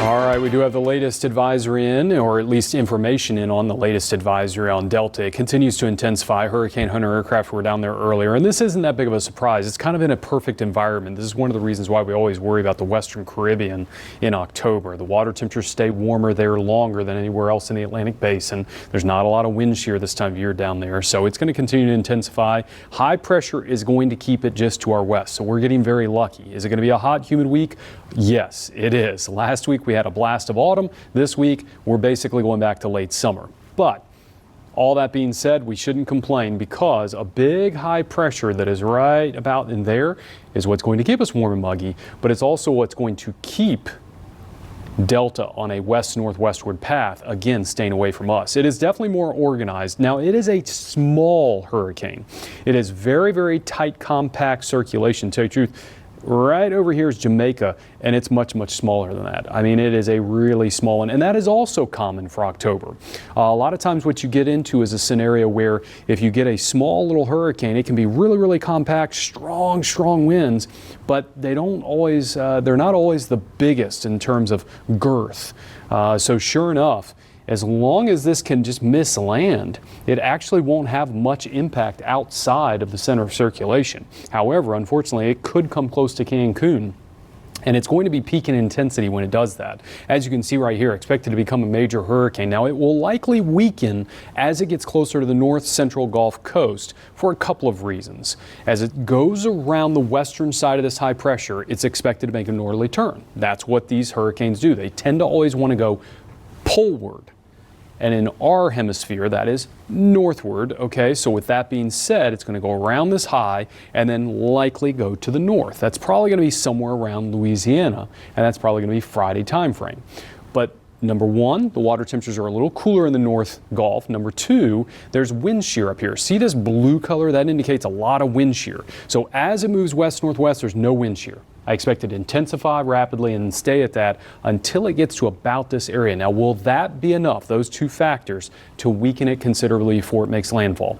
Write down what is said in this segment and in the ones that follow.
All right, we do have the latest advisory in, or at least information in on the latest advisory on Delta. It continues to intensify. Hurricane Hunter aircraft were down there earlier, and this isn't that big of a surprise. It's kind of in a perfect environment. This is one of the reasons why we always worry about the Western Caribbean in October. The water temperatures stay warmer there longer than anywhere else in the Atlantic Basin. There's not a lot of wind shear this time of year down there, so it's going to continue to intensify. High pressure is going to keep it just to our west, so we're getting very lucky. Is it going to be a hot, humid week? Yes, it is. Last week we had a blast of autumn. This week we're basically going back to late summer. But all that being said, we shouldn't complain because a big high pressure that is right about in there is what's going to keep us warm and muggy, but it's also what's going to keep Delta on a west-northwestward path, again staying away from us. It is definitely more organized. Now, it is a small hurricane. It is very, very tight, compact circulation. To tell you the truth, right over here is Jamaica, and it's much, much smaller than that. I mean, it is a really small one, and that is also common for October. A lot of times what you get into is a scenario where if you get a small little hurricane, it can be really, really compact, strong winds, but they don't always, they're not always the biggest in terms of girth. So sure enough, as long as this can just miss land, it actually won't have much impact outside of the center of circulation. However, unfortunately, it could come close to Cancun, and it's going to be peak in intensity when it does that. As you can see right here, expected to become a major hurricane. Now, it will likely weaken as it gets closer to the north central Gulf Coast for a couple of reasons. As it goes around the western side of this high pressure, it's expected to make a northerly turn. That's what these hurricanes do. They tend to always want to go poleward. And in our hemisphere, that is northward. Okay, so with that being said, it's going to go around this high and then likely go to the north. That's probably going to be somewhere around Louisiana, and that's probably going to be Friday time frame. But number one, the water temperatures are a little cooler in the North Gulf. Number two, there's wind shear up here. See this blue color? That indicates a lot of wind shear. So as it moves west-northwest, there's no wind shear. I expect it to intensify rapidly and stay at that until it gets to about this area. Now, will that be enough, those two factors, to weaken it considerably before it makes landfall?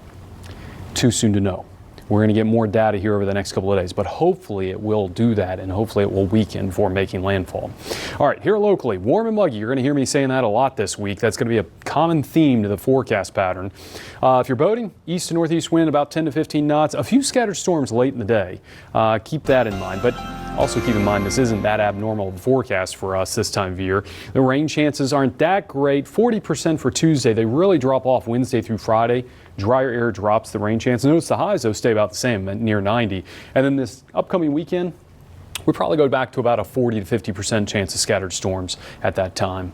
Too soon to know. We're going to get more data here over the next couple of days, but hopefully it will do that, and hopefully it will weaken before making landfall. All right, here locally, warm and muggy. You're going to hear me saying that a lot this week. That's going to be a common theme to the forecast pattern. If you're boating, east to northeast wind about 10 to 15 knots. A few scattered storms late in the day. Keep that in mind, but also keep in mind this isn't that abnormal of a forecast for us this time of year. The rain chances aren't that great. 40% for Tuesday. They really drop off Wednesday through Friday. Drier air drops the rain chance. Notice the highs, though, stay about the same, at near 90. And then this upcoming weekend, we probably go back to about a 40 to 50% chance of scattered storms at that time.